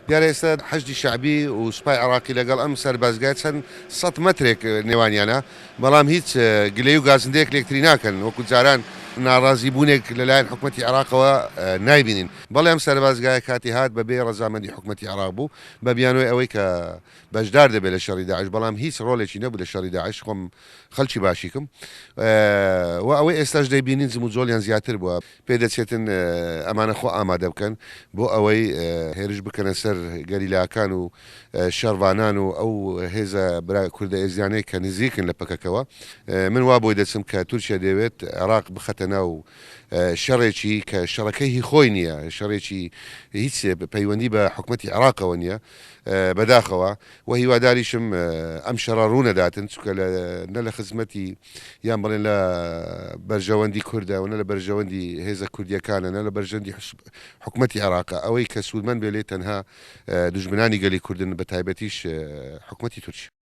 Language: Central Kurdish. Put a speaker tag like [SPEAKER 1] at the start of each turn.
[SPEAKER 1] دیارە ئێستا حەشدی شعبی و سوپای عراقی لەگەڵ ئەم سەربازگای چەند 100 مەترێک نێوانیانە بەڵام هیچ گلەی و گازندەیەک لێکتری ناکەن وەکو جاران ناڕازی بوونێک لەلایەن حکوومەتتی عراقەوە نایبینین بەڵێ ئەم سەربازگای کاتی هات بەبێ ڕەزامەندی حکوومەتتی عراق بوو بە بیانوی ئەوەی کە بەشدار دەبێت لە شەڕی داعش بەڵام هیچ ڕۆڵێکی نەبوو لە شەڕی داعش خۆم خەڵکی باشیکم و ئەوەی ئێستاش دەیبینین زم و جۆڵیان زیاتر بووە پێدەچێتن ئەمانە خۆ ئامادە بکەن بۆ ئەوەی هێرش بکەنە سەر گەریلاکان و شەڕوانان و ئەو هێزە برا کوردە ئێزیانەی کە نزیکن لە پەکەکەوە من وا بۆی دەچم کە تورکیا دەوێت عراق بخەتە ناو شەڕێکی کە شەڕەکەی هی خۆی نییە شەڕێکی هیچ پەیوەندی بە حکوومەتتی عراقەوە نییە بەداخەوە و هیواداریشم ئەم شەڕە ڕوونەداتن چکە نە لە خزمەتی یان بڵێن لە بەرژەوەندی کووردەوە نە لە بەرژەوەندی هێزە کوردیەکانە نە لە بەرژەندی حکوومەتتی عراقە ئەوەی کە سوودمەند بێ لێ تەنها دژمنانی گەلی کوردن بە تایبەتیش حکوومەتتی تورکیا